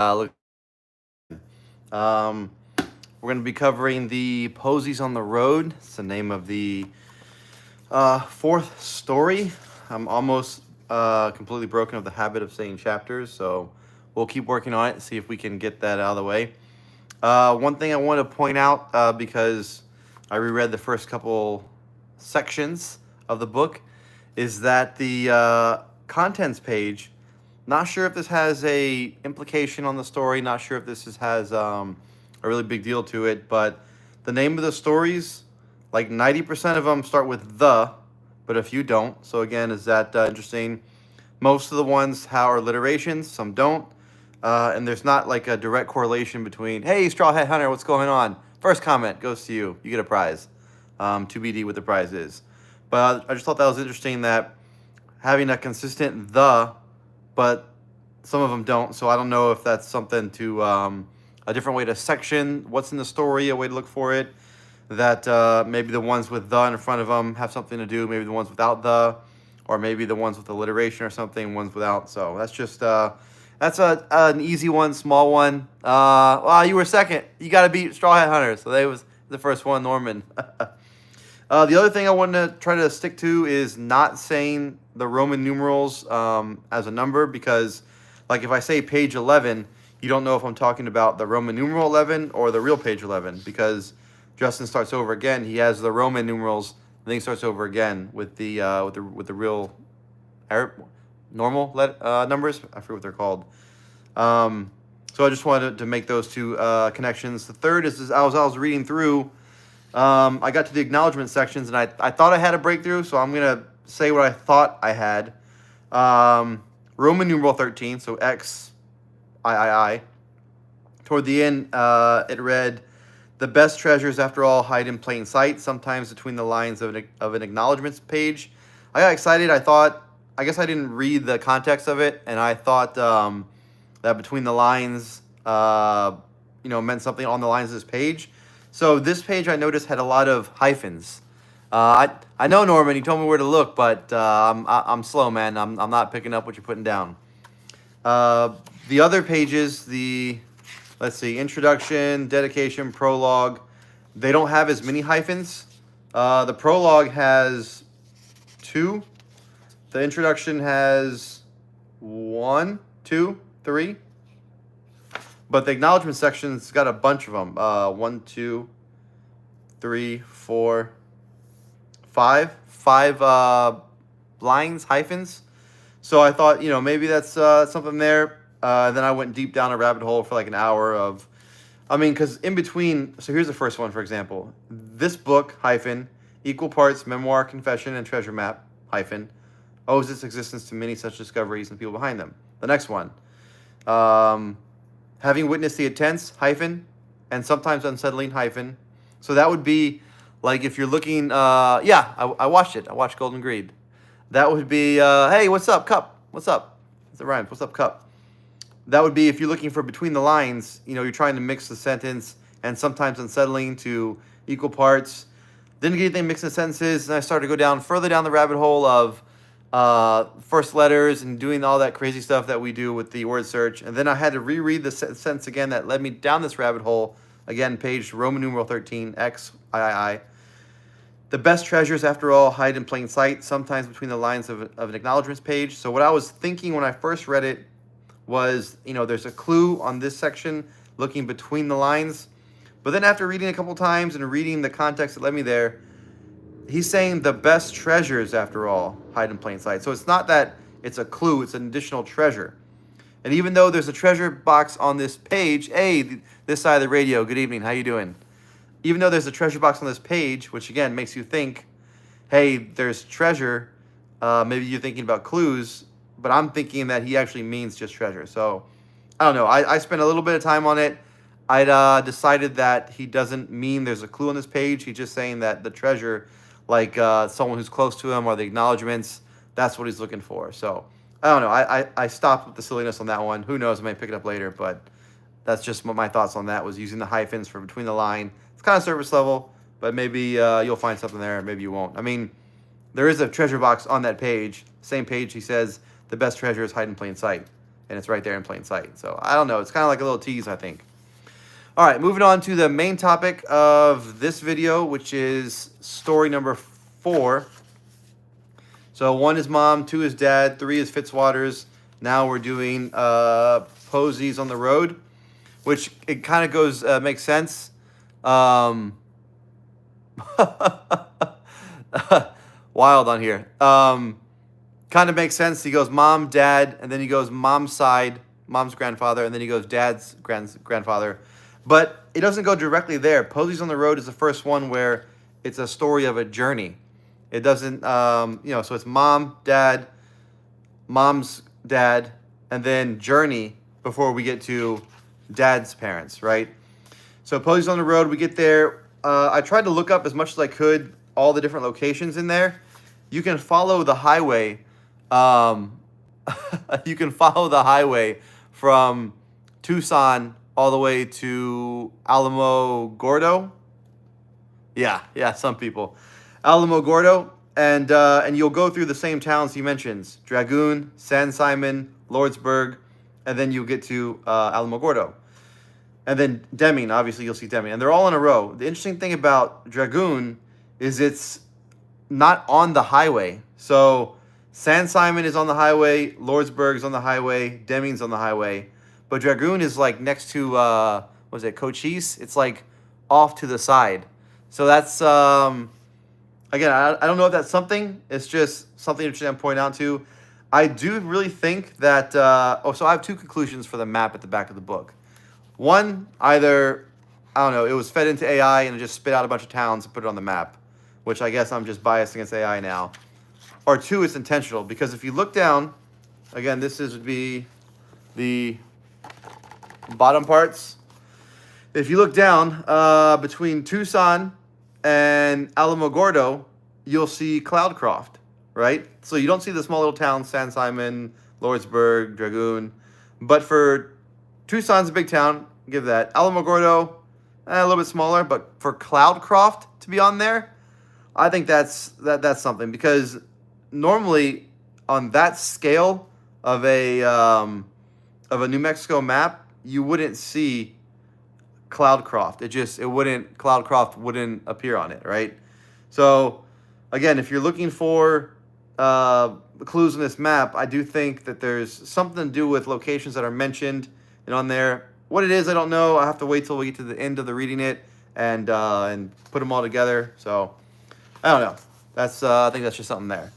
Look, um, we're going to be covering the Posies on the Road. It's the name of the fourth story. I'm almost completely broken of the habit of saying chapters, so we'll keep working on it, see if we can get that out of the way. One thing I want to point out, because I reread the first couple sections of the book, is that the contents page, not sure if this has a implication on the story, not sure if has a really big deal to it, but the name of the stories, like 90% of them start with the, but a few don't. So again, is that interesting? Most of the ones are alliterations, some don't. And there's not like a direct correlation between, hey, Straw Hat Hunter, what's going on? First comment goes to you. You get a prize. TBD what the prize is. But I just thought that was interesting that having a consistent the, but some of them don't. So I don't know if that's something to a different way to section what's in the story, a way to look for it. That maybe the ones with the in front of them have something to do. Maybe the ones without the, or maybe the ones with alliteration or something, ones without. So that's just that's an easy one, small one. Well, you were second. You got to beat Straw Hat Hunter. So that was the first one, Norman. The other thing I wanted to try to stick to is not saying the Roman numerals as a number, because, like, if I say page 11, you don't know if I'm talking about the Roman numeral 11 or the real page 11, because Justin starts over again. He has the Roman numerals, and then he starts over again with the real normal numbers. I forget what they're called. So I just wanted to make those two connections. The third is I was reading through. I got to the acknowledgement sections, and I thought I had a breakthrough, so I'm going to say what I thought I had. Roman numeral 13, so X, I. Toward the end, it read, "The best treasures, after all, hide in plain sight, sometimes between the lines of an acknowledgements page." I got excited. I guess I didn't read the context of it, and I thought that between the lines, meant something on the lines of this page. So this page I noticed had a lot of hyphens. I know, Norman, you told me where to look, but I'm slow, man. I'm not picking up what you're putting down. The other pages, let's see, introduction, dedication, prologue, they don't have as many hyphens. The prologue has 2. The introduction has 1, 2, 3. But the acknowledgement section's got a bunch of them. 1, 2, 3, 4, 5. 5 lines, hyphens. So I thought, maybe that's something there. Then I went deep down a rabbit hole for like an hour because in between, so here's the first one, for example. This book, hyphen, equal parts memoir, confession, and treasure map, hyphen, owes its existence to many such discoveries and people behind them. The next one, having witnessed the intense, hyphen, and sometimes unsettling, hyphen. So that would be like if you're looking, I watched it. I watched Golden Greed. That would be, hey, what's up, Cup? What's up? It rhymes. What's up, Cup? That would be if you're looking for between the lines, you're trying to mix the sentence, and sometimes unsettling to equal parts. Didn't get anything mixing the sentences, and I started to go further down the rabbit hole of first letters and doing all that crazy stuff that we do with the word search. And then I had to reread the sentence again that led me down this rabbit hole. Again, page Roman numeral 13, X, I. The best treasures, after all, hide in plain sight, sometimes between the lines of an acknowledgments page. So what I was thinking when I first read it was, there's a clue on this section looking between the lines. But then after reading a couple times and reading the context that led me there, he's saying the best treasures, after all, hide in plain sight. So it's not that it's a clue, it's an additional treasure. And even though there's a treasure box on this page, hey, this side of the radio, good evening, how you doing? Even though there's a treasure box on this page, which again makes you think, hey, there's treasure, maybe you're thinking about clues, but I'm thinking that he actually means just treasure. So I don't know. I spent a little bit of time on it. I'd decided that he doesn't mean there's a clue on this page. He's just saying that the treasure, like someone who's close to him or the acknowledgements, that's what he's looking for. So I don't know. I stopped with the silliness on that one. Who knows? I may pick it up later, but that's just what my thoughts on that was, using the hyphens for between the line. It's kind of surface level, but maybe you'll find something there. Maybe you won't. I mean, there is a treasure box on that page. Same page, he says, the best treasure is hide in plain sight. and it's right there in plain sight. So I don't know. It's kind of like a little tease, I think. All right, moving on to the main topic of this video, which is story number 4. So 1 is mom, 2 is dad, 3 is Fitzwaters. Now we're doing Posies on the road, which it kind of goes, makes sense. Wild on here. Kind of makes sense. He goes mom, dad, and then he goes mom's side, mom's grandfather, and then he goes dad's grandfather. But it doesn't go directly there. Posies on the Road is the first one where it's a story of a journey. It doesn't, so it's mom, dad, mom's dad, and then journey before we get to dad's parents, right? So Posies on the Road, we get there. I tried to look up as much as I could all the different locations in there. You can follow the highway. You can follow the highway from Tucson all the way to Alamo Gordo. Yeah, some people. Alamo Gordo, and you'll go through the same towns he mentions: Dragoon, San Simon, Lordsburg, and then you'll get to Alamo Gordo. And then Deming, obviously you'll see Deming. And they're all in a row. The interesting thing about Dragoon is it's not on the highway. So San Simon is on the highway, Lordsburg is on the highway, Deming's on the highway. But Dragoon is like next to, Cochise? It's like off to the side. So that's, again, I don't know if that's something. It's just something interesting I'm pointing out to. I do really think that, so I have 2 conclusions for the map at the back of the book. One, either, I don't know, it was fed into AI and it just spit out a bunch of towns and put it on the map, which I guess I'm just biased against AI now. Or 2, it's intentional, because if you look down, again, would be the bottom parts. If you look down, between Tucson and Alamo Gordo, you'll see Cloudcroft, right? So you don't see the small little towns, San Simon, Lordsburg, Dragoon. But for Tucson's a big town, give that. Alamo Gordo, a little bit smaller, but for Cloudcroft to be on there, I think that's something, because normally on that scale of a New Mexico map, you wouldn't see Cloudcroft. Cloudcroft wouldn't appear on it, right? So again, if you're looking for clues in this map, I do think that there's something to do with locations that are mentioned and on there. What it is, I don't know. I have to wait till we get to the end of the reading it and put them all together. So I don't know. That's I think that's just something there.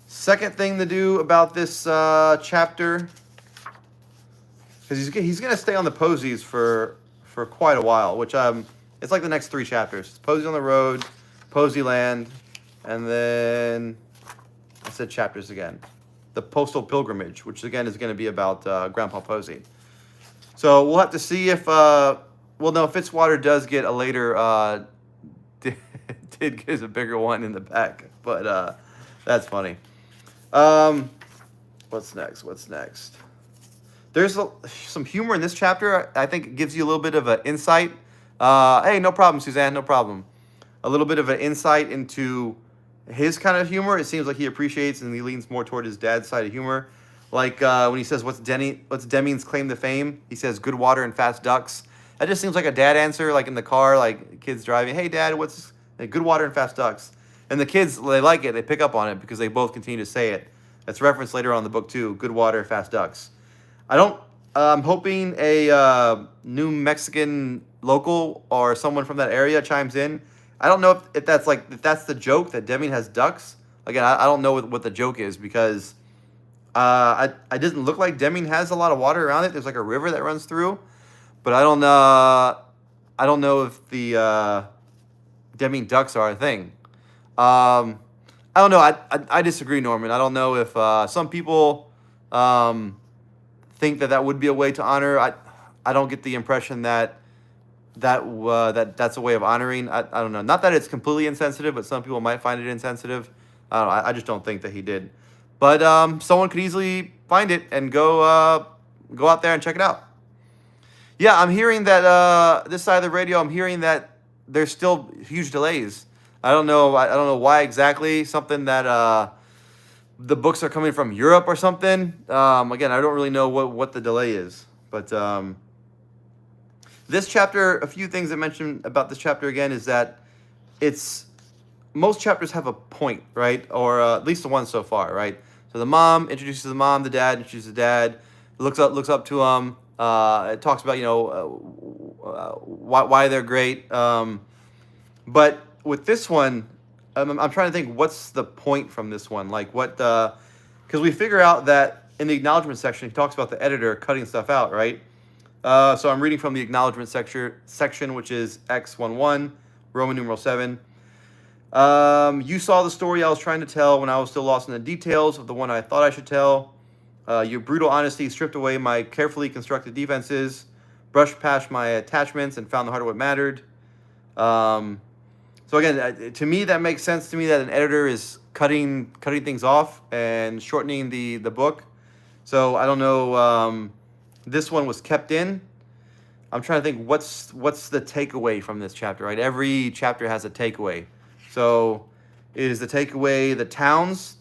Second thing to do about this chapter, because he's gonna stay on the Poseys for quite a while, which it's like the next 3 chapters. It's Posey on the Road, Posey Land, and then I said chapters again. The Postal Pilgrimage, which again is going to be about Grandpa Posey. So we'll have to see if Fitzwater does get a later did get a bigger one in the back, but that's funny. What's next? There's some humor in this chapter. I think it gives you a little bit of an insight. Hey, no problem, Suzanne, no problem. A little bit of an insight into his kind of humor. It seems like he appreciates and he leans more toward his dad's side of humor. Like when he says, what's Deming's claim to fame? He says, good water and fast ducks. That just seems like a dad answer, like in the car, like kids driving. Hey, Dad, what's good water and fast ducks? And the kids, they like it. They pick up on it because they both continue to say it. That's referenced later on in the book too. Good water, fast ducks. I'm hoping a New Mexican local or someone from that area chimes in. I don't know if that's the joke that Deming has ducks. Again, I don't know what the joke is, because it doesn't look like Deming has a lot of water around it. There's like a river that runs through, but I don't know if the Deming ducks are a thing. I don't know. I disagree, Norman. I don't know if some people think that would be a way to honor. I don't get the impression that's a way of honoring. I don't know. Not that it's completely insensitive, but some people might find it insensitive. I don't know. I just don't think that he did. But someone could easily find it and go out there and check it out. Yeah, I'm hearing that this side of the radio, I'm hearing that there's still huge delays. I don't know why exactly. Something that the books are coming from Europe or something. Again, I don't really know what the delay is, but this chapter, a few things I mentioned about this chapter again is that it's most chapters have a point, right? Or at least the one so far, right? So the mom introduces the mom, the dad introduces the dad, looks up to him. It talks about why they're great. But with this one, I'm trying to think what's the point from this one. Like what? Because we figure out that in the acknowledgement section, he talks about the editor cutting stuff out, right? So I'm reading from the acknowledgement section, which is X11, Roman numeral 7. You saw the story I was trying to tell when I was still lost in the details of the one I thought I should tell. Your brutal honesty stripped away my carefully constructed defenses, brushed past my attachments, and found the heart of what mattered. So again, to me, that makes sense to me that an editor is cutting things off and shortening the book. So I don't know. This one was kept in. I'm trying to think what's the takeaway from this chapter, right? Every chapter has a takeaway. So is the takeaway the towns,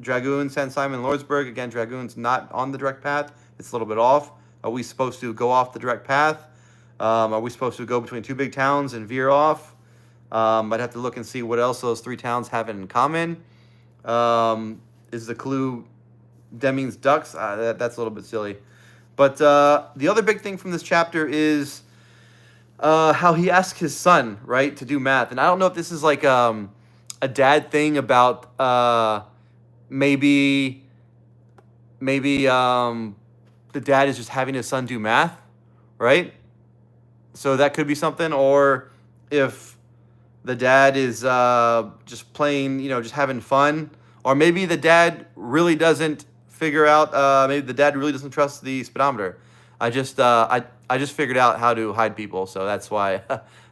Dragoon, San Simon, Lordsburg. Again, Dragoon's not on the direct path. It's a little bit off. Are we supposed to go off the direct path? Are we supposed to go between two big towns and veer off? I'd have to look and see what else those three towns have in common. Is the clue Deming's ducks? That's a little bit silly. But the other big thing from this chapter is how he asks his son, right, to do math. And I don't know if this is like a dad thing about maybe the dad is just having his son do math, right? So that could be something. Or if the dad is just playing, just having fun. Or maybe the dad really doesn't figure out, maybe the dad really doesn't trust the speedometer. I just figured out how to hide people, so that's why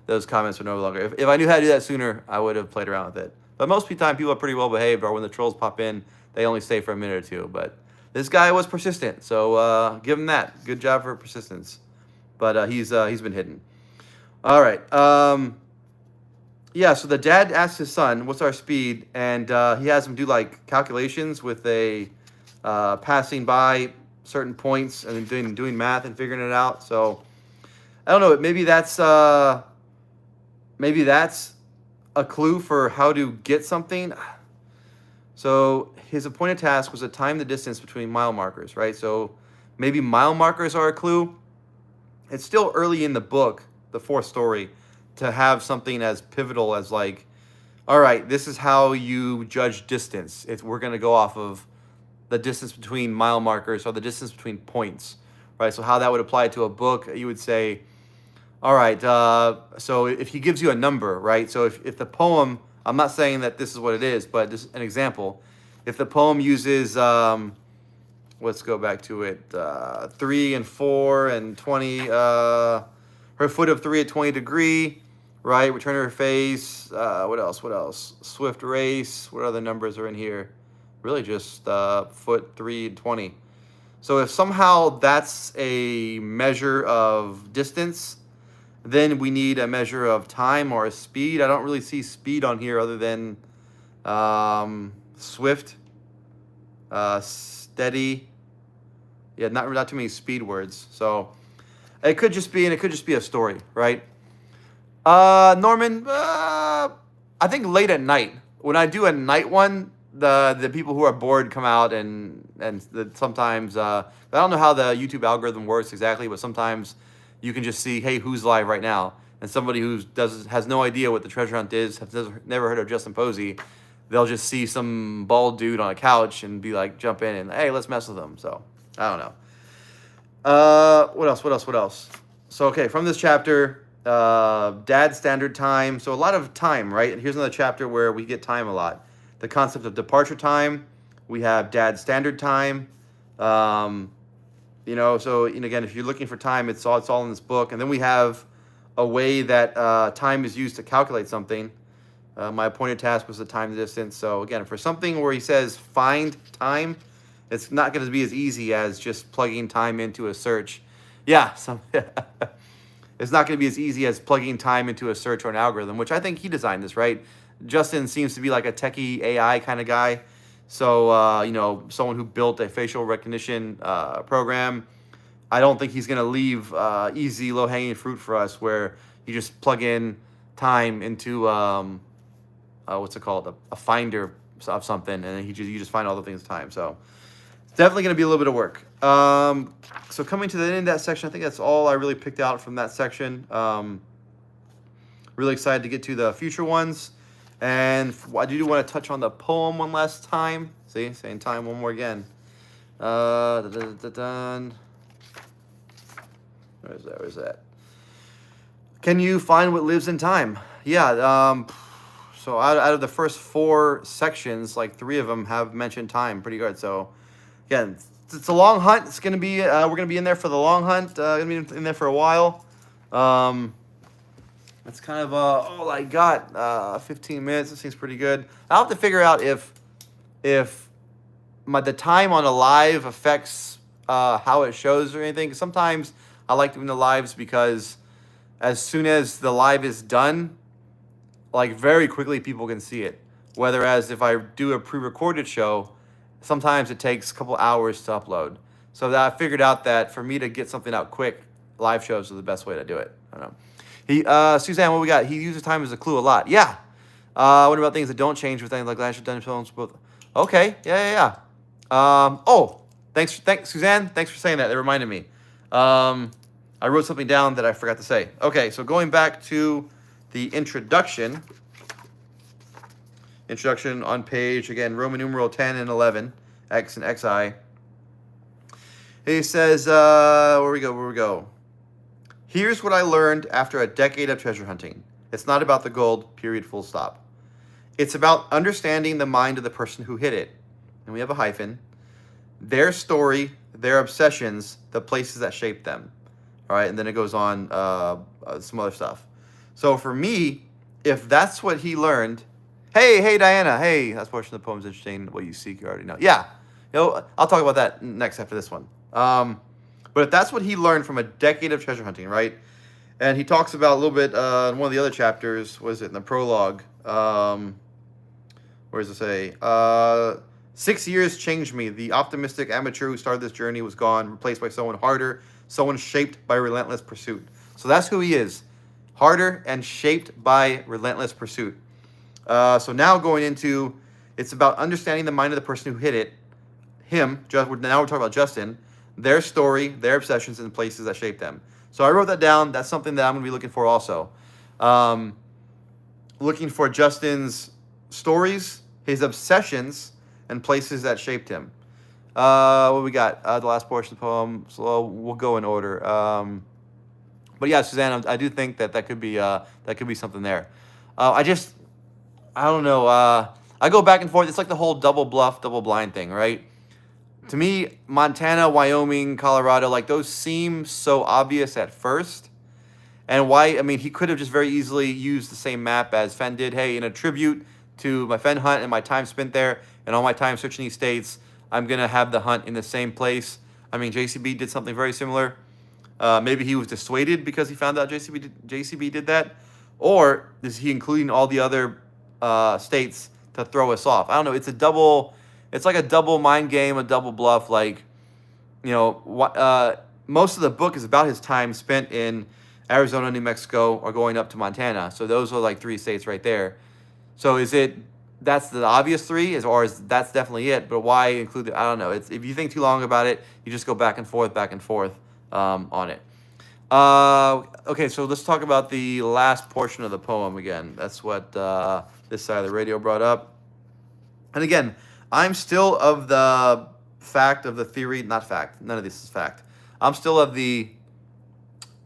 those comments were no longer. If I knew how to do that sooner, I would have played around with it. But most of the time, people are pretty well behaved, or when the trolls pop in, they only stay for a minute or two. But this guy was persistent, so give him that. Good job for persistence. But he's been hidden. All right. Yeah. So the dad asks his son, "What's our speed?" And he has him do like calculations with a passing by certain points and then doing math and figuring it out. So I don't know. Maybe that's a clue for how to get something. So his appointed task was to time the distance between mile markers, right? So maybe mile markers are a clue. It's still early in the book, the fourth story, to have something as pivotal as like, all right, this is how you judge distance. We're going to go off of the distance between mile markers or the distance between points, right? So how that would apply to a book, you would say, all right, so if he gives you a number, right? So if the poem, I'm not saying that this is what it is, but this is an example. If the poem uses, let's go back to it, 3 and 4 and 20, her foot of 3 at 20 degree, right? Return her face, what else? Swift race, what other numbers are in here? Really just foot 3 and 20. So if somehow that's a measure of distance, then we need a measure of time or a speed. I don't really see speed on here other than swift, steady. Yeah, not too many speed words. So it could just be a story, right? Norman, I think late at night. When I do a night one, the people who are bored come out and sometimes I don't know how the YouTube algorithm works exactly, but sometimes you can just see, hey, who's live right now? And somebody who has no idea what the treasure hunt is, has never heard of Justin Posey, they'll just see some bald dude on a couch and be like, jump in and, hey, let's mess with them. So I don't know. What else? So okay, from this chapter, dad's standard time. So a lot of time, right? And here's another chapter where we get time a lot. The concept of departure time. We have dad's standard time. So again, if you're looking for time, it's all in this book. And then we have a way that time is used to calculate something. My appointed task was the time the distance. So again, for something where he says find time, it's not going to be as easy as just plugging time into a search. Yeah, it's not going to be as easy as plugging time into a search or an algorithm, which I think he designed this, right? Justin seems to be like a techie AI kind of guy. So, someone who built a facial recognition program. I don't think he's going to leave easy, low-hanging fruit for us where you just plug in time into, what's it called, a finder of something, and then you just find all the things time. So it's definitely going to be a little bit of work. So coming to the end of that section, I think that's all I really picked out from that section. Really excited to get to the future ones. And I do want to touch on the poem one last time. See, saying time one more again. Done. Where's that? Can you find what lives in time? Yeah. So out of the first 4 sections, like 3 of them have mentioned time pretty good. So again, it's a long hunt. It's gonna be we're gonna be in there for the long hunt. Gonna be in there for a while. That's kind of all I got. 15 minutes. This seems pretty good. I'll have to figure out if the time on a live affects how it shows or anything. Sometimes I like doing the lives because as soon as the live is done, like very quickly people can see it. Whereas if I do a pre-recorded show, sometimes it takes a couple hours to upload. So that I figured out that for me to get something out quick, live shows are the best way to do it. I don't know. Suzanne, what we got? He uses time as a clue a lot. Yeah. What about things that don't change with things like last year done films? Both. Okay. Yeah. Thanks, Suzanne. Thanks for saying that. That reminded me. I wrote something down that I forgot to say. Okay, so going back to the introduction. Introduction on page, again, Roman numeral 10 and 11, X and XI. He says, where we go. Here's what I learned after a decade of treasure hunting. It's not about the gold, period, full stop. It's about understanding the mind of the person who hid it. And we have a hyphen. Their story, their obsessions, the places that shaped them. All right, and then it goes on some other stuff. So for me, if that's what he learned, hey, Diana, hey, that portion of the poem's interesting. What you seek, you already know. Yeah, I'll talk about that next after this one. But if that's what he learned from a decade of treasure hunting, right? And he talks about a little bit in one of the other chapters. What is it in the prologue? Where does it say? 6 years changed me. The optimistic amateur who started this journey was gone, replaced by someone harder, someone shaped by relentless pursuit. So that's who he is. Harder and shaped by relentless pursuit. So now going into, it's about understanding the mind of the person who hit it. Now we're talking about Justin. Their story, their obsessions, and the places that shaped them. So I wrote that down. That's something that I'm going to be looking for also. Looking for Justin's stories, his obsessions, and places that shaped him. What we got? The last portion of the poem. So we'll go in order. But yeah, Suzanne, I do think that could be something there. I don't know. I go back and forth. It's like the whole double bluff, double blind thing, right? To me, Montana, Wyoming, Colorado, like those seem so obvious at first. And why? I mean, he could have just very easily used the same map as Fenn did. Hey, in a tribute to my Fenn hunt and my time spent there and all my time searching these states, I'm going to have the hunt in the same place. I mean, JCB did something very similar. Maybe he was dissuaded because he found out JCB did that. Or is he including all the other states to throw us off? I don't know. It's like a double mind game, a double bluff. Like, most of the book is about his time spent in Arizona, New Mexico, or going up to Montana. So those are like 3 states right there. So that's the obvious 3, or is that's definitely it? But why include it? I don't know. If you think too long about it, you just go back and forth on it. Okay, so let's talk about the last portion of the poem again. That's what this side of the radio brought up. And again, I'm still of the theory, not fact. None of this is fact. I'm still of the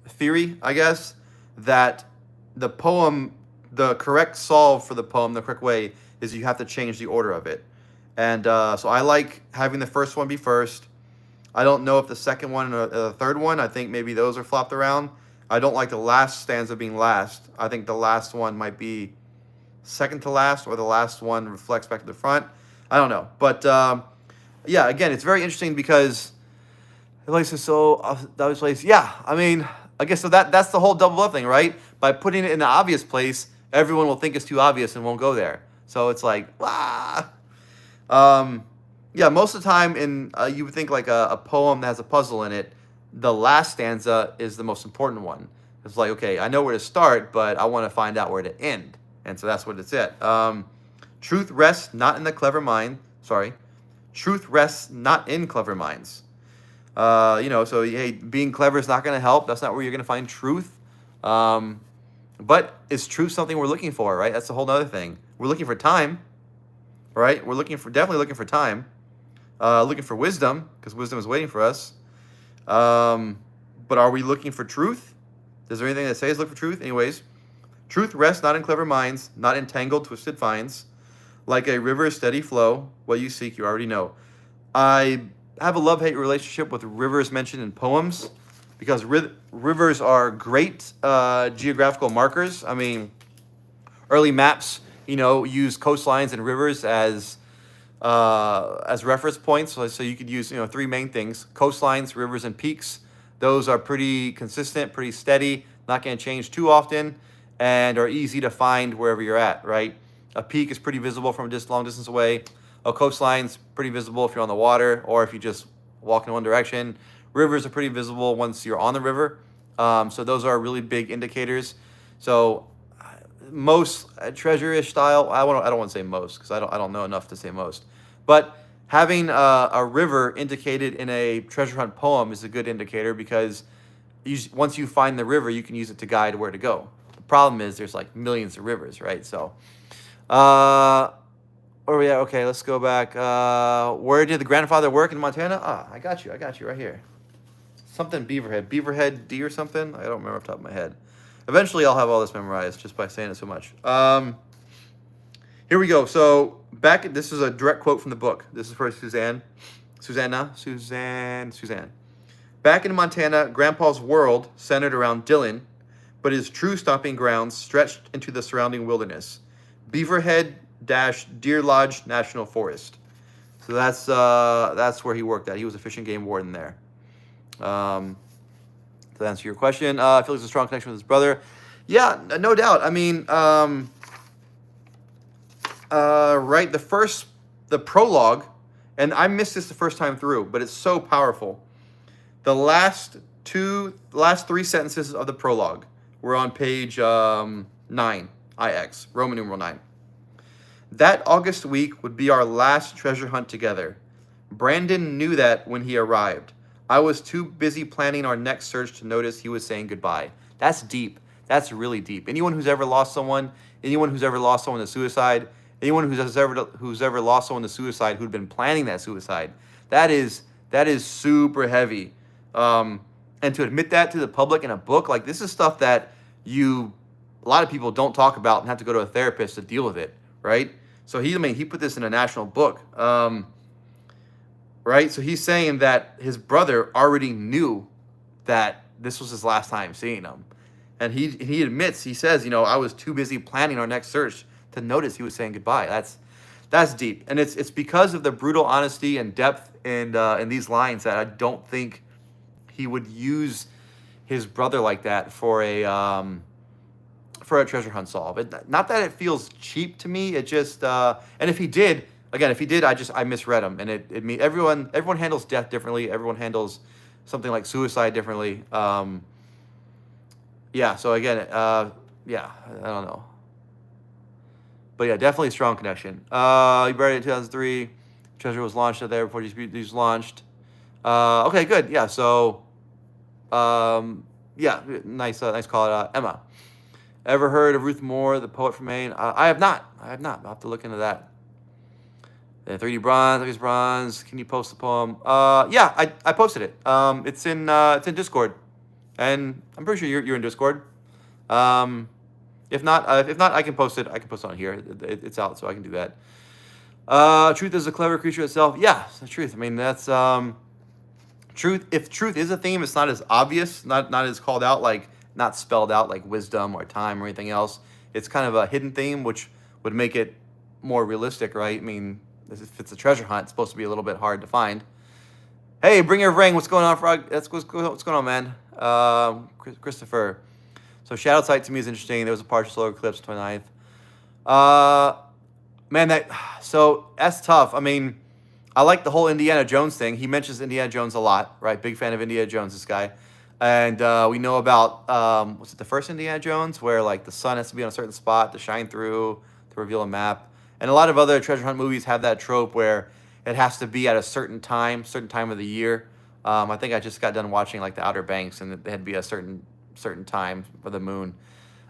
theory, I guess, that the poem, the correct solve for the poem, the correct way, is you have to change the order of it. And so I like having the first one be first. I don't know if the second one or the third one, I think maybe those are flopped around. I don't like the last stanza being last. I think the last one might be second to last, or the last one reflects back to the front. I don't know. But yeah, again, it's very interesting because the place is so the other place. Yeah, I mean, I guess so that's the whole double bluff thing, right? By putting it in the obvious place, everyone will think it's too obvious and won't go there. So it's like, ah. Um, yeah, most of the time you would think like a poem that has a puzzle in it, the last stanza is the most important one. It's like, okay, I know where to start, but I want to find out where to end. And so that's what it's at. Truth rests not in the clever mind. Sorry. Truth rests not in clever minds. So hey, being clever is not going to help. That's not where you're going to find truth. But is truth something we're looking for, right? That's a whole other thing. We're looking for time, right? We're definitely looking for time. Looking for wisdom, because wisdom is waiting for us. But are we looking for truth? Is there anything that says look for truth? Anyways, truth rests not in clever minds, not in tangled, twisted finds. Like a river's steady flow, what you seek, you already know. I have a love-hate relationship with rivers mentioned in poems because rivers are great geographical markers. I mean, early maps, use coastlines and rivers as reference points. So you could use, three main things: coastlines, rivers, and peaks. Those are pretty consistent, pretty steady, not going to change too often, and are easy to find wherever you're at, right? A peak is pretty visible from a long distance away. A coastline's pretty visible if you're on the water or if you just walk in one direction. Rivers are pretty visible once you're on the river. So those are really big indicators. So most treasure-ish style, I don't want to say most because I don't know enough to say most. But having a river indicated in a treasure hunt poem is a good indicator because once you find the river, you can use it to guide where to go. The problem is there's like millions of rivers, right? So, okay, let's go back. Where did the grandfather work in Montana? I got you right here. Something Beaverhead D or something. I don't remember off the top of my head. Eventually, I'll have all this memorized just by saying it so much. Here we go. So this is a direct quote from the book. This is for Suzanne. Back in Montana, Grandpa's world centered around Dillon, but his true stomping grounds stretched into the surrounding wilderness. Beaverhead - Deer Lodge National Forest. So that's where he worked at. He was a fish and game warden there. To answer your question, I feel like there's a strong connection with his brother. Yeah, no doubt. I mean, right, the prologue, and I missed this the first time through, but it's so powerful. The last three sentences of the prologue were on page 9, IX, Roman numeral 9. That August week would be our last treasure hunt together. Brandon knew that when he arrived. I was too busy planning our next search to notice he was saying goodbye. That's deep. That's really deep. Anyone who's ever lost someone to suicide, anyone who's ever lost someone to suicide who'd been planning that suicide, that is super heavy. And to admit that to the public in a book, like this is stuff that a lot of people don't talk about and have to go to a therapist to deal with it, right? So he put this in a national book. Right? So he's saying that his brother already knew that this was his last time seeing him. And he admits, he says, I was too busy planning our next search to notice he was saying goodbye. That's deep. And it's because of the brutal honesty and depth in these lines that I don't think he would use his brother like that for a treasure hunt solve. Not that it feels cheap to me. It just and if he did, I misread him, and everyone handles death differently. Everyone handles something like suicide differently. Yeah. So again, I don't know, but yeah, definitely a strong connection. He buried it in 2003. Treasure was launched out there before these launched. Okay, good. Yeah. So, nice call out, Emma. Ever heard of Ruth Moore, the poet from Maine? I have not. I'll have to look into that. 3D bronze. Can you post the poem? Yeah, I posted it. It's in Discord, and I'm pretty sure you're in Discord. If not, I can post it. I can post it on here. It's out, so I can do that. Truth is a clever creature itself. Yeah, it's the truth. I mean, that's truth. If truth is a theme, it's not as obvious, not as called out, like not spelled out like wisdom or time or anything else. It's kind of a hidden theme, which would make it more realistic, right? I mean, if it's a treasure hunt, it's supposed to be a little bit hard to find. Hey, bring your ring. What's going on, Frog? What's going on, man? Christopher. So shadow sight to me is interesting. There was a partial solar eclipse 29th. Uh, Man, that's tough. I mean, I like the whole Indiana Jones thing. He mentions Indiana Jones a lot, right? Big fan of Indiana Jones, this guy. And we know about, was it the first Indiana Jones, where like the sun has to be on a certain spot to shine through to reveal a map. And a lot of other treasure hunt movies have that trope where it has to be at a certain time of the year. I think I just got done watching like the Outer Banks, and it had to be a certain time for the moon.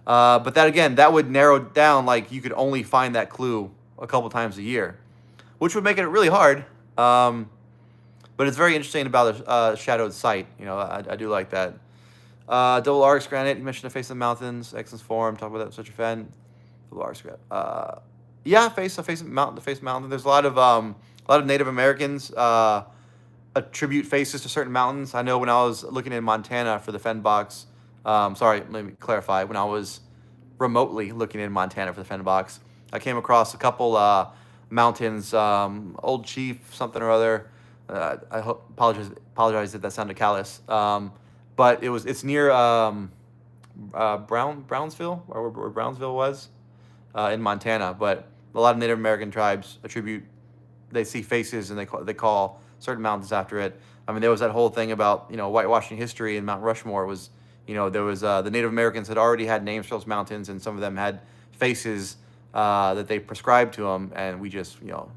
But that again, that would narrow down, like you could only find that clue a couple times a year, which would make it really hard. But it's very interesting about the shadowed sight. You know, I do like that. Double Arcs Granite, you mentioned the face of the mountains, Excellence Form, talk about that, such a fan. Double Arcs Granite. Yeah, face of mountain, the face of mountain. There's a lot of Native Americans attribute faces to certain mountains. I know when I was looking in Montana for the Fen box, sorry, let me clarify. When I was remotely looking in Montana for the Fen box, I came across a couple mountains, Old Chief something or other. Apologize if that sounded callous. But it's near Brownsville, where Brownsville was, in Montana. But a lot of Native American tribes they see faces and they call certain mountains after it. I mean, there was that whole thing about, you know, whitewashing history, and Mount Rushmore was, you know, there was the Native Americans had already had names for those mountains, and some of them had faces that they prescribed to them, and we just, you know,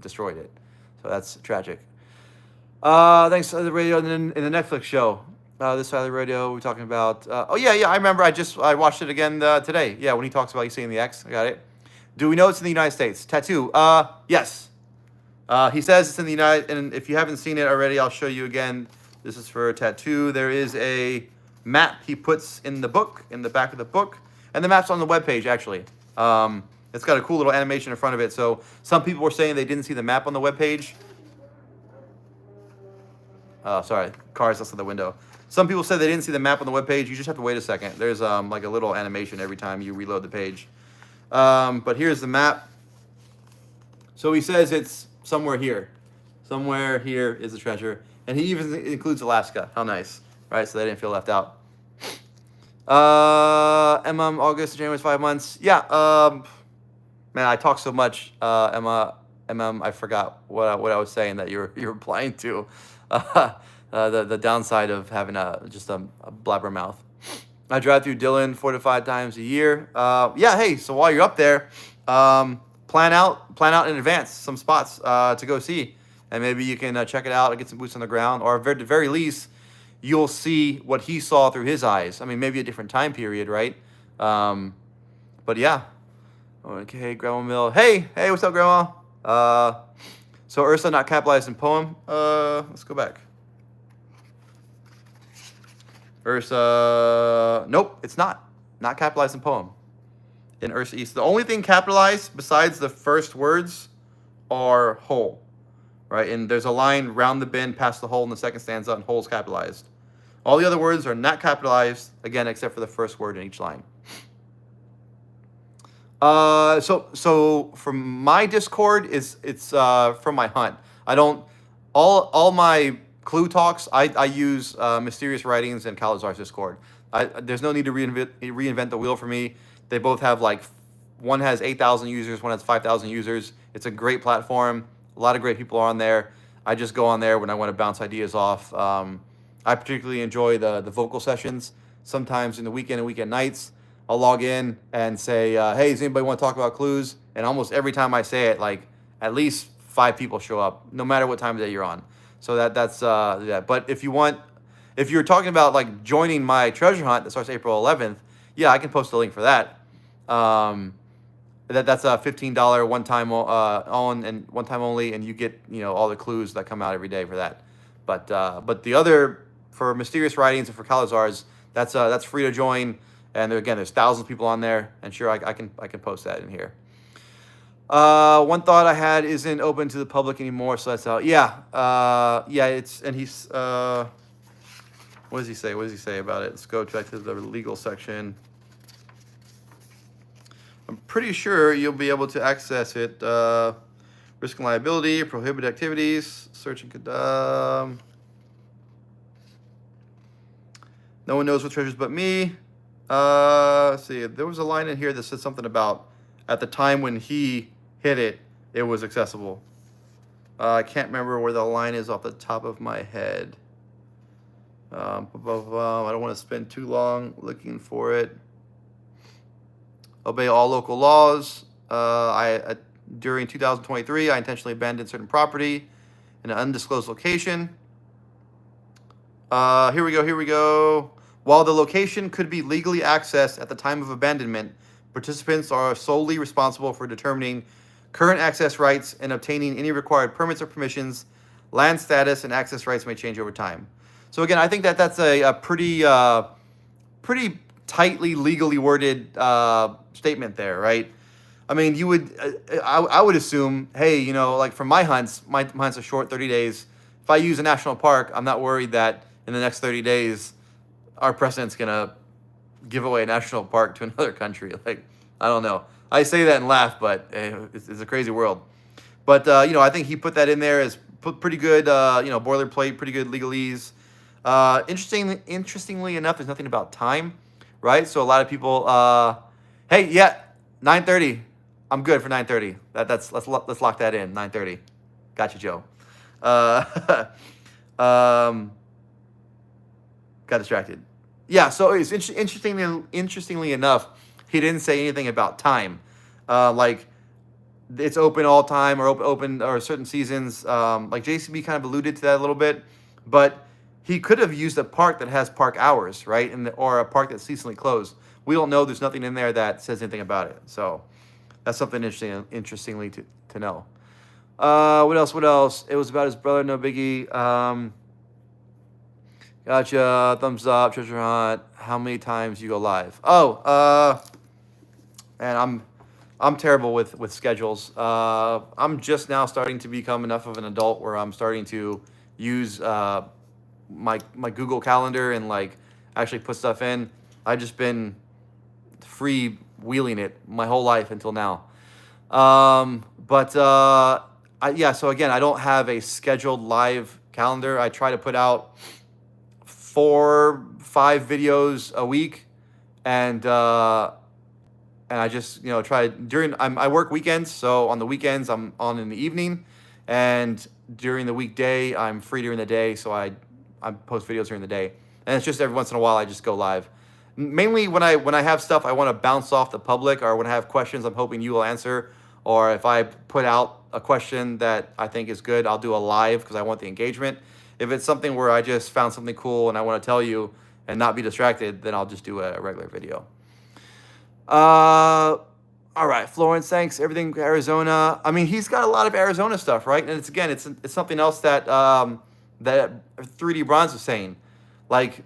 destroyed it. So that's tragic. Thanks to the radio in the Netflix show. This side of the radio, we're talking about. Oh yeah, I remember. I watched it again today. Yeah, when he talks about you seeing the X, I got it. Do we know it's in the United States? Tattoo. Yes. He says it's in the United. And if you haven't seen it already, I'll show you again. This is for a tattoo. There is a map he puts in the book, in the back of the book, and the map's on the webpage actually. It's got a cool little animation in front of it. So some people were saying they didn't see the map on the webpage. Sorry, cars outside the window. Some people said they didn't see the map on the webpage. You just have to wait a second. There's like a little animation every time you reload the page. But here's the map. So he says it's somewhere here. Somewhere here is the treasure. And he even includes Alaska. How nice, right? So they didn't feel left out. August, January, 5 months. Yeah, man, I talk so much, Emma, I forgot what I was saying that you're replying to. The downside of having just a blabbermouth. I drive through Dillon 4 to 5 times a year. Yeah, hey, so while you're up there, plan out in advance some spots to go see, and maybe you can check it out and get some boots on the ground, or at the very least, you'll see what he saw through his eyes. I mean, maybe a different time period, right? But yeah. Okay, Grandma Mill. Hey, what's up, Grandma? So Ursa not capitalized in poem. Let's go back. Ursa, nope, it's not capitalized in poem. In Ursa East, the only thing capitalized besides the first words are whole, right? And there's a line round the bend past the hole in the second stanza, and whole's capitalized. All the other words are not capitalized, again, except for the first word in each line. So from my Discord, it's from my hunt. I don't, all my clue talks, I use Mysterious Writings and Calazar's Discord. There's no need to reinvent the wheel for me. They both have one has 8,000 users, one has 5,000 users. It's a great platform. A lot of great people are on there. I just go on there when I want to bounce ideas off. I particularly enjoy the vocal sessions. Sometimes in the weekend and weekend nights, I'll log in and say, hey, does anybody want to talk about clues? And almost every time I say it, at least 5 people show up, no matter what time of day you're on. So that's that. But if you're talking about joining my treasure hunt that starts April 11th, yeah, I can post a link for that. That's a $15 one-time one-time only, and you get all the clues that come out every day for that. But the other, for Mysterious Writings and for Calazar's, that's free to join. And again, there's thousands of people on there, and sure, I can post that in here. One thought I had isn't open to the public anymore, so that's out. Yeah, it's, and he's, what does he say? What does he say about it? Let's go back to the legal section. I'm pretty sure you'll be able to access it. Risk and liability, prohibited activities, search and condemn. No one knows what treasures but me. Let's see. There was a line in here that said something about at the time when he hit it, it was accessible. I can't remember where the line is off the top of my head. I don't want to spend too long looking for it. Obey all local laws. During 2023, I intentionally abandoned certain property in an undisclosed location. Here we go. While the location could be legally accessed at the time of abandonment, participants are solely responsible for determining current access rights and obtaining any required permits or permissions. Land status and access rights may change over time. So again, I think that that's a pretty tightly legally worded statement there, right? I mean, you would, I would assume, hey, you know, like for my hunts are short, 30 days. If I use a national park, I'm not worried that in the next 30 days, our president's gonna give away a national park to another country. Like, I don't know. I say that and laugh, but it's a crazy world. But you know, I think he put that in there as pretty good, you know, boilerplate, pretty good legalese. Interestingly enough, there's nothing about time, right? So a lot of people, hey, yeah, 9:30. I'm good for 9:30. Let's lock that in. 9:30. Got you, Joe. Got distracted. Yeah, so it's interestingly enough, he didn't say anything about time. Like it's open all time or open or certain seasons. Like JCB kind of alluded to that a little bit, but he could have used a park that has park hours, right? Or a park that's seasonally closed. We don't know. There's nothing in there that says anything about it. So that's something interestingly to know. What else? It was about his brother, no biggie. Gotcha. Thumbs up. Treasure hunt. How many times you go live? Oh, and I'm terrible with schedules. I'm just now starting to become enough of an adult where I'm starting to use my Google Calendar and like actually put stuff in. I've just been free wheeling it my whole life until now. Yeah. So again, I don't have a scheduled live calendar. I try to put out 4-5 videos a week, and I just try I work weekends, so on the weekends I'm on in the evening, and during the weekday I'm free during the day, so I post videos during the day, and it's just every once in a while I just go live. Mainly when I have stuff I want to bounce off the public, or when I have questions I'm hoping you will answer, or if I put out a question that I think is good, I'll do a live because I want the engagement. If it's something where I just found something cool and I want to tell you and not be distracted, then I'll just do a regular video. All right, Florence, thanks. Everything Arizona. I mean, he's got a lot of Arizona stuff, right? And it's something else that that 3D Bronze was saying. Like,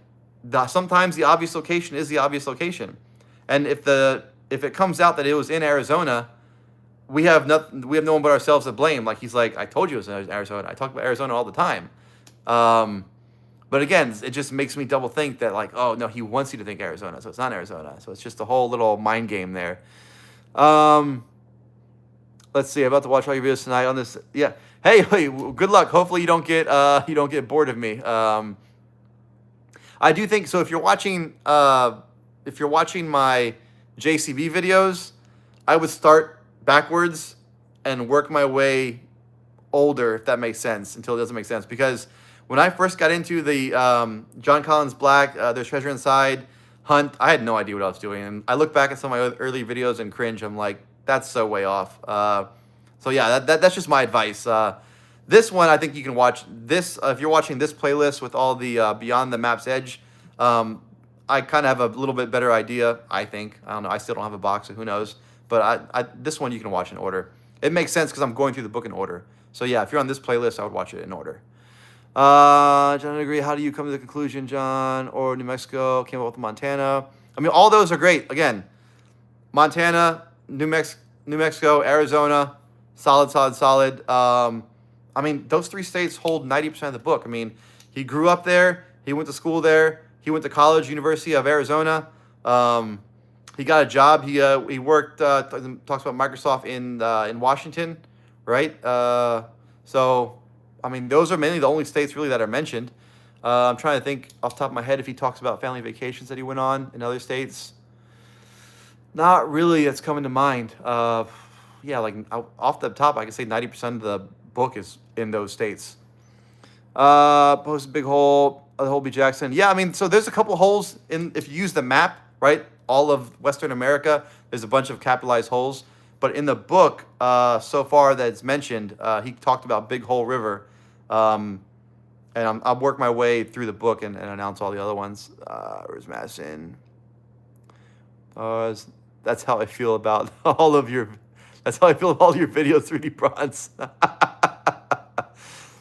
sometimes the obvious location is the obvious location, and if it comes out that it was in Arizona, we have no one but ourselves to blame. Like, he's like, I told you it was in Arizona. I talk about Arizona all the time. But again, it just makes me double think that, like, oh no, he wants you to think Arizona, so it's not Arizona. So it's just a whole little mind game there. Let's see. I'm about to watch all your videos tonight on this. Yeah. Hey, good luck. Hopefully you don't get bored of me. I do think so. If you're watching my JCB videos, I would start backwards and work my way older, if that makes sense, until it doesn't make sense. Because when I first got into the John Collins Black, There's Treasure Inside hunt, I had no idea what I was doing. And I look back at some of my early videos and cringe. I'm like, that's so way off. So yeah, that's just my advice. This one, I think you can watch this. If you're watching this playlist with all the Beyond the Map's Edge, I kind of have a little bit better idea, I think. I don't know. I still don't have a box, so who knows. But this one you can watch in order. It makes sense because I'm going through the book in order. So yeah, if you're on this playlist, I would watch it in order. John, I agree. How do you come to the conclusion, John? Or New Mexico came up with Montana? I mean, all those are great. Again, Montana, New Mexico, Arizona, solid. I mean, those 3 states hold 90% of the book. I mean, he grew up there. He went to school there. He went to college, University of Arizona. He got a job. He worked. Talks about Microsoft in Washington, right? So, I mean, those are mainly the only states really that are mentioned. I'm trying to think off the top of my head if he talks about family vacations that he went on in other states. Not really. That's coming to mind. Yeah, like off the top, I can say 90% of the book is in those states. Post big hole, Holby Jackson. Yeah, I mean, so there's a couple holes in if you use the map, right? All of Western America, there's a bunch of capitalized holes. But in the book, so far that it's mentioned, he talked about Big Hole River, and I'll work my way through the book and announce all the other ones. Where's Madison? That's how I feel about all of your. That's how I feel about all your videos, 3D Bronze.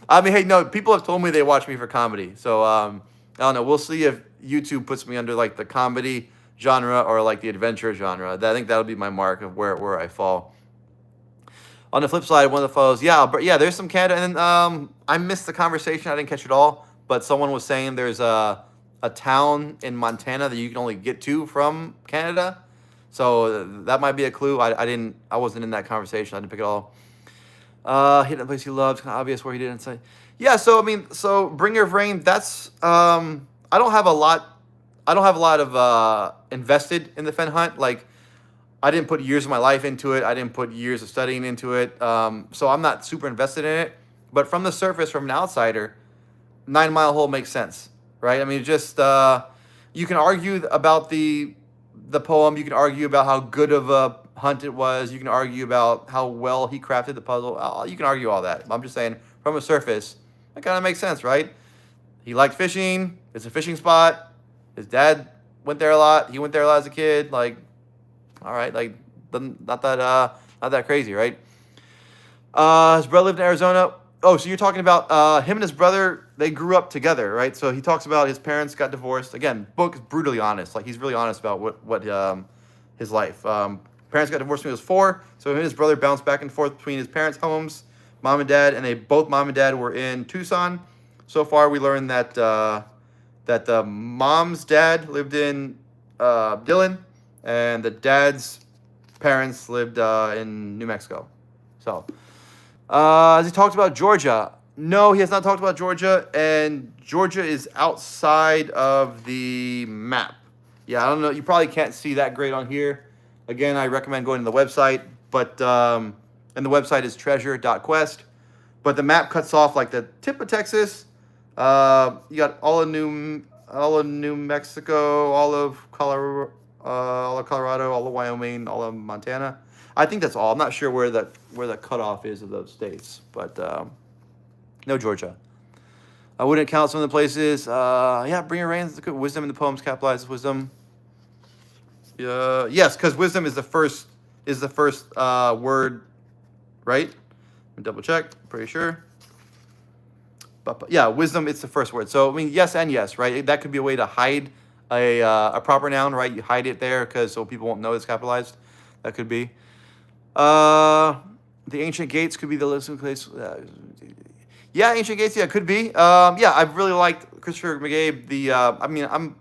I mean, hey, no, people have told me they watch me for comedy. So, I don't know. We'll see if YouTube puts me under like the comedy genre or like the adventure genre. I think that'll be my mark of where I fall. On the flip side, one of the foes, but there's some Canada. And then I missed the conversation. I didn't catch it all. But someone was saying there's a town in Montana that you can only get to from Canada. So that might be a clue. I wasn't in that conversation. I didn't pick it all. Hitting the place he loved, kind of obvious where he didn't say. Yeah, so I mean, so Bringer of Rain, that's I don't have a lot of invested in the Fen Hunt. Like I didn't put years of my life into it. I didn't put years of studying into it. So I'm not super invested in it. But from the surface, from an outsider, 9 Mile Hole makes sense, right? I mean, just you can argue about the poem. You can argue about how good of a hunt it was. You can argue about how well he crafted the puzzle. You can argue all that. I'm just saying, from a surface, that kind of makes sense, right? He liked fishing. It's a fishing spot. His dad went there a lot. He went there a lot as a kid. Like, all right, like not that crazy, right? His brother lived in Arizona. Oh, so you're talking about him and his brother, they grew up together, right? So he talks about his parents got divorced. Again, book is brutally honest. Like he's really honest about what his life. Parents got divorced when he was 4, so him and his brother bounced back and forth between his parents' homes, mom and dad, and both mom and dad were in Tucson. So far, we learned that the mom's dad lived in Dillon, and the dad's parents lived in New Mexico. So. Has he talked about Georgia? No, he has not talked about Georgia, and Georgia is outside of the map. Yeah, I don't know. You probably can't see that great on here. Again, I recommend going to the website, but and the website is treasure.quest. But the map cuts off like the tip of Texas. You got all of New Mexico, all of Colorado, all of Wyoming, all of Montana. I think that's all. I'm not sure where the cutoff is of those states, but no Georgia. I wouldn't count some of the places. Bring your rains. Wisdom in the poems capitalizes wisdom. Yes, because wisdom is the first word, right? Let me double check. Pretty sure. But yeah, wisdom. It's the first word. So I mean, yes and yes, right? That could be a way to hide a proper noun, right? You hide it there so people won't know it's capitalized. That could be. The ancient gates could be the listening place. Ancient gates. Yeah, could be. I've really liked Christopher McGabe.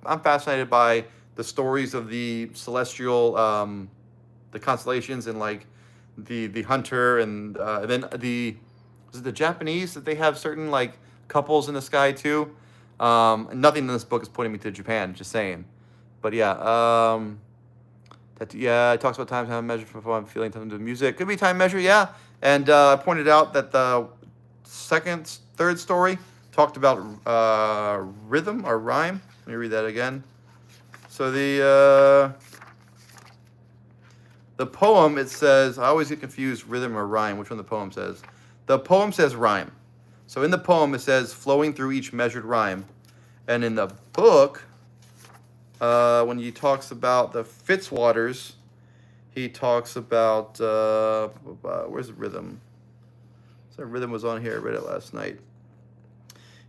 I'm fascinated by the stories of the celestial, the constellations, and like the hunter, and then is it the Japanese that they have certain like couples in the sky too. Nothing in this book is pointing me to Japan. Just saying, but yeah. It talks about time measure for I'm feeling time to music. Could be time measure, yeah. And I pointed out that the third story talked about rhythm or rhyme. Let me read that again. So the poem, it says, I always get confused, rhythm or rhyme, which one the poem says. The poem says rhyme. So in the poem, it says flowing through each measured rhyme. And in the book, when he talks about the Fitzwaters, he talks about, where's the rhythm? So rhythm was on here. I read it last night.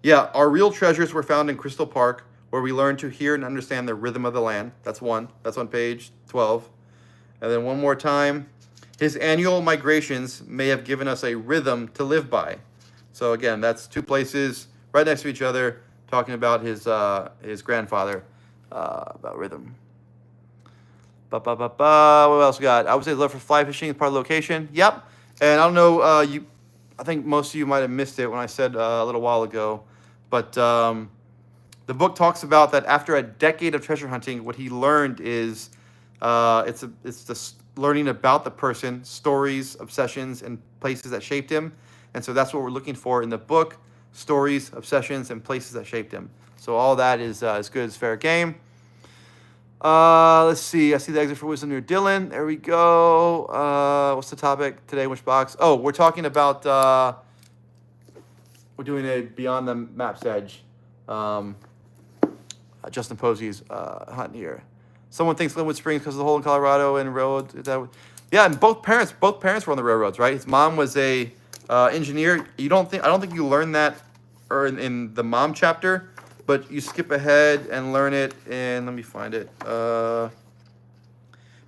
Yeah, our real treasures were found in Crystal Park, where we learned to hear and understand the rhythm of the land. That's one. That's on page 12. And then one more time. His annual migrations may have given us a rhythm to live by. So again, that's 2 places right next to each other, talking about his grandfather, about rhythm. What else we got? I would say love for fly fishing is part of the location. Yep. And I don't know, I think most of you might have missed it when I said a little while ago, but the book talks about that after a decade of treasure hunting, what he learned is it's just learning about the person, stories, obsessions, and places that shaped him. And so that's what we're looking for in the book: stories, obsessions, and places that shaped him. So all that is as good as fair game. Let's see. I see the exit for wisdom near Dylan. There we go. What's the topic today? Which box? Oh, we're talking about. We're doing a Beyond the Map's Edge. Justin Posey's hunt here. Someone thinks Glenwood Springs because of the hole in Colorado and railroad. Yeah, and both parents were on the railroads, right? His mom was a engineer. I don't think you learn that or in the mom chapter, but you skip ahead and learn it in, let me find it.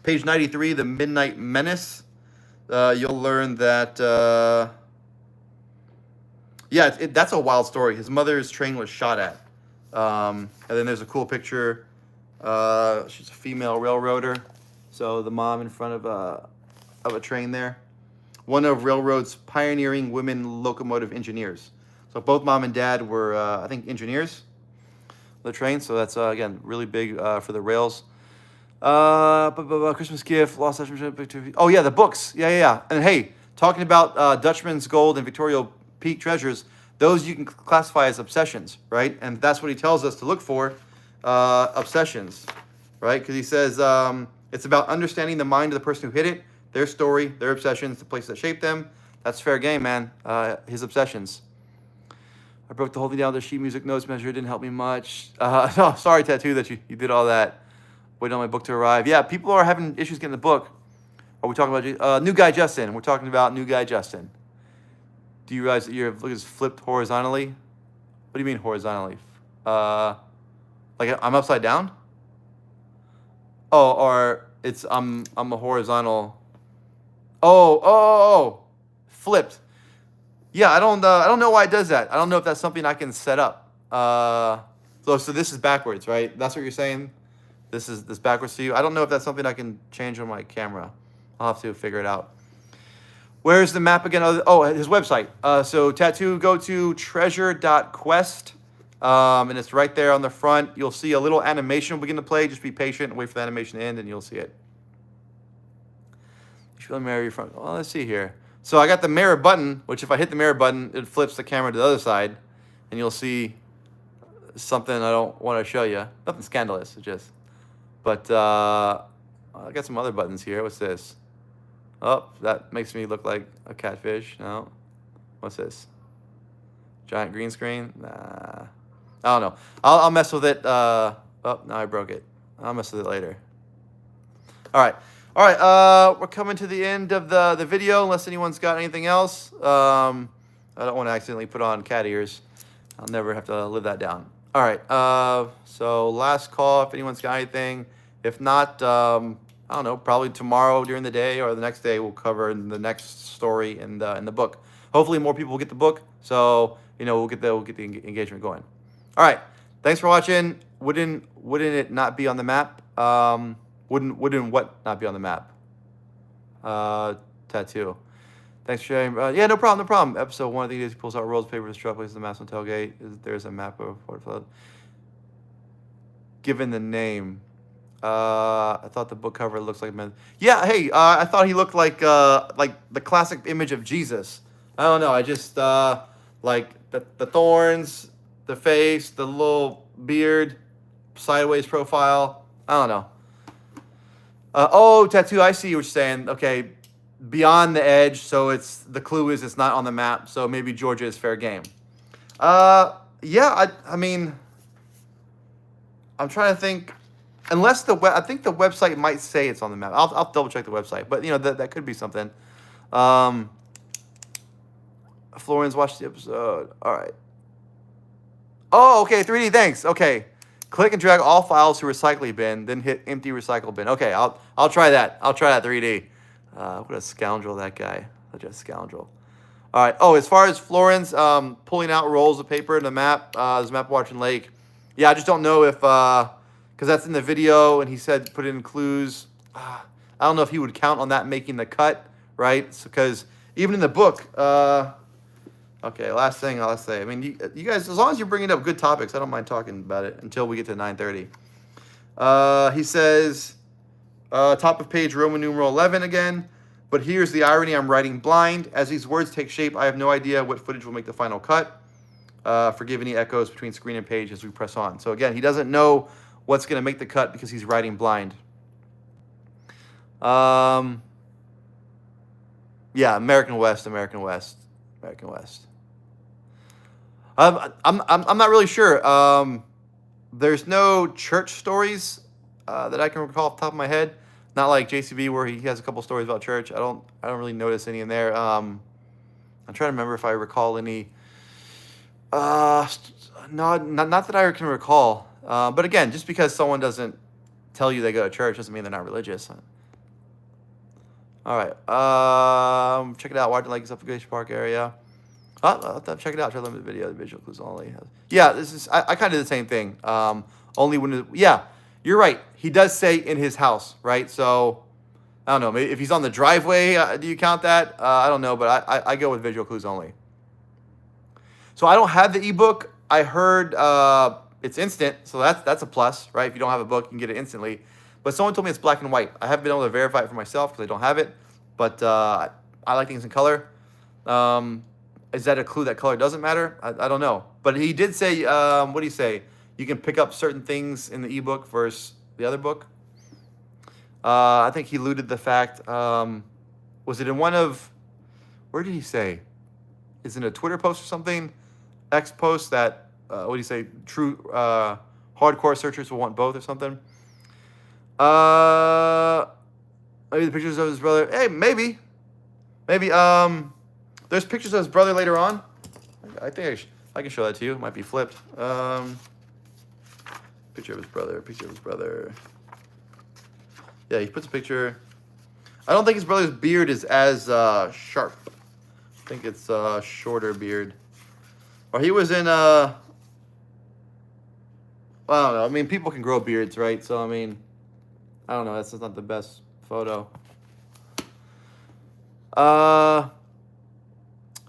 Page 93, The Midnight Menace. You'll learn that that's a wild story. His mother's train was shot at. And then there's a cool picture. She's a female railroader. So the mom in front of a train there. One of railroad's pioneering women locomotive engineers. So both mom and dad were, I think, engineers of the train. So that's, again, really big for the rails. Christmas gift, lost Dutchman. Oh, yeah, the books. Yeah. And hey, talking about Dutchman's Gold and Victoria Peak treasures, those you can classify as obsessions, right? And that's what he tells us to look for, obsessions, right? Because he says it's about understanding the mind of the person who hit it, their story, their obsessions, the places that shaped them. That's fair game, man. His obsessions. I broke the whole thing down with the sheet music notes measure. It didn't help me much. No, sorry, Tattoo, that you did all that. Waiting on my book to arrive. Yeah, people are having issues getting the book. Are we talking about New Guy Justin? We're talking about New Guy Justin. Do you realize that your look is flipped horizontally? What do you mean horizontally? Like I'm upside down? Oh, or it's I'm a horizontal. Oh, flipped. Yeah, I don't know why it does that. I don't know if that's something I can set up. So this is backwards, right? That's what you're saying. This backwards to you. I don't know if that's something I can change on my camera. I'll have to figure it out. Where's the map again? Oh, his website. So Tattoo, go to treasure.quest. And it's right there on the front. You'll see a little animation will begin to play. Just be patient and wait for the animation to end, and you'll see it. You should mirror your front. Well, let's see here. So I got the mirror button, which if I hit the mirror button, it flips the camera to the other side, and you'll see something I don't want to show you. Nothing scandalous, it's just. But I got some other buttons here. What's this? Oh, that makes me look like a catfish. No. What's this? Giant green screen? Nah. I don't know. I'll mess with it. Oh, now I broke it. I'll mess with it later. All right. We're coming to the end of the video, unless anyone's got anything else. I don't want to accidentally put on cat ears. I'll never have to live that down. All right. So last call if anyone's got anything. If not, I don't know, probably tomorrow during the day or the next day we'll cover the next story in the book. Hopefully more people will get the book, so we'll get the engagement going. All right. Thanks for watching. Wouldn't it not be on the map? Wouldn't what not be on the map? Tattoo. Thanks for sharing. Yeah, no problem. Episode 1, I think he pulls out rolls of paper to struck places the maps on tailgate. There's a map of Fort Flood. Given the name, I thought the book cover looks like men. Yeah, hey, I thought he looked like the classic image of Jesus. I don't know. I just like the thorns, the face, the little beard, sideways profile. I don't know. Tattoo, I see what you're saying. Okay, beyond the edge, so the clue is it's not on the map, so maybe Georgia is fair game. I mean, I'm trying to think. Unless I think the website might say it's on the map. I'll double check the website, but that could be something. Florence watched the episode. All right. Oh, okay. 3D. Thanks. Okay. Click and drag all files to recycling bin, then hit empty recycle bin. Okay, I'll try that. I'll try that 3D. What a scoundrel that guy. Such a scoundrel. All right. Oh, as far as Florence pulling out rolls of paper in the map, there's a map watching lake. Yeah, I just don't know if because that's in the video and he said put in clues. I don't know if he would count on that making the cut, right? Because even in the book, Okay, last thing I'll say. I mean, you guys, as long as you're bringing up good topics, I don't mind talking about it until we get to 9:30. He says, top of page, Roman numeral 11 again. But here's the irony: I'm writing blind. As these words take shape, I have no idea what footage will make the final cut. Forgive any echoes between screen and page as we press on. So again, he doesn't know what's going to make the cut because he's writing blind. Yeah, American West. I'm not really sure. There's no church stories that I can recall off the top of my head. Not like JCB where he has a couple stories about church. I don't really notice any in there. I'm trying to remember if I recall any. No, not that I can recall. But again, just because someone doesn't tell you they go to church doesn't mean they're not religious. All right. Check it out. Why do like Suffocation Park area? I'll have to check it out. Try to limit the video. The visual clues only. Yeah, this is. I kind of did the same thing. Only when. Yeah, you're right. He does say in his house, right? So I don't know. Maybe if he's on the driveway, do you count that? I don't know, but I go with visual clues only. So I don't have the ebook. I heard it's instant, so that's a plus, right? If you don't have a book, you can get it instantly. But someone told me it's black and white. I haven't been able to verify it for myself because I don't have it. But I like things in color. Is that a clue that color doesn't matter? I don't know. But he did say, what did he say? You can pick up certain things in the ebook versus the other book. I think he alluded the fact, was it in one of, where did he say? Is it a Twitter post or something? X post that, what do you say? True hardcore searchers will want both or something. Maybe the pictures of his brother. Hey, maybe. There's pictures of his brother later on. I think I can show that to you. It might be flipped. Picture of his brother. Yeah, he puts a picture. I don't think his brother's beard is as sharp. I think it's a shorter beard. Or he was in I don't know. I mean, people can grow beards, right? So, I mean, I don't know. That's just not the best photo.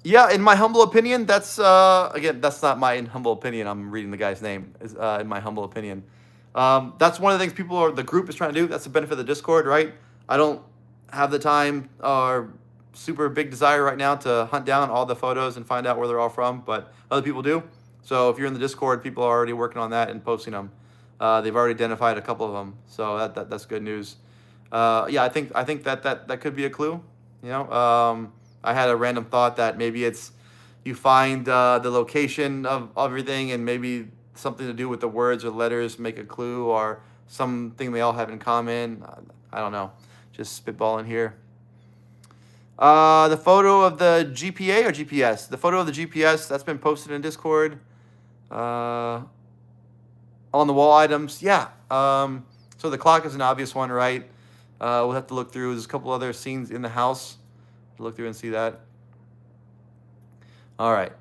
Yeah, in my humble opinion, that's again, that's not my humble opinion. I'm reading the guy's name. Is in my humble opinion. That's one of the things the group is trying to do. That's the benefit of the Discord, right? I don't have the time or super big desire right now to hunt down all the photos and find out where they're all from, but other people do. So if you're in the Discord, people are already working on that and posting them. They've already identified a couple of them, so that's good news. Yeah, I think that could be a clue. You know, I had a random thought that maybe it's you find the location of everything and maybe something to do with the words or letters make a clue or something they all have in common. I don't know. Just spitballing here. The photo of the GPA or GPS? The photo of the GPS that's been posted in Discord. On the wall items, yeah. So the clock is an obvious one, right? We'll have to look through. There's a couple other scenes in the house. Look through and see that. All right.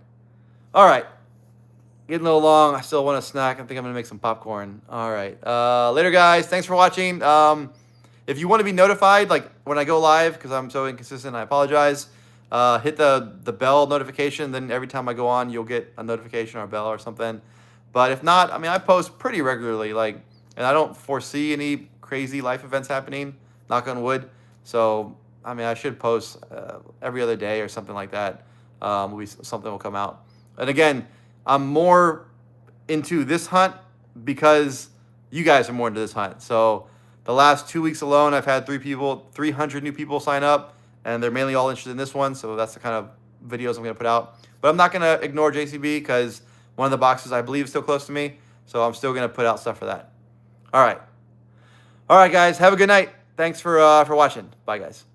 Getting a little long. I still want a snack. I think I'm going to make some popcorn. All right. Later, guys. Thanks for watching. If you want to be notified, like when I go live, because I'm so inconsistent, I apologize. Hit the bell notification. Then every time I go on, you'll get a notification or a bell or something. But if not, I mean, I post pretty regularly, and I don't foresee any crazy life events happening. Knock on wood. So, I mean, I should post every other day or something like that. Something will come out. And again, I'm more into this hunt because you guys are more into this hunt. So the last 2 weeks alone, I've had 300 new people sign up, and they're mainly all interested in this one. So that's the kind of videos I'm going to put out. But I'm not going to ignore JCB because one of the boxes I believe is still close to me. So I'm still going to put out stuff for that. All right, guys. Have a good night. Thanks for watching. Bye, guys.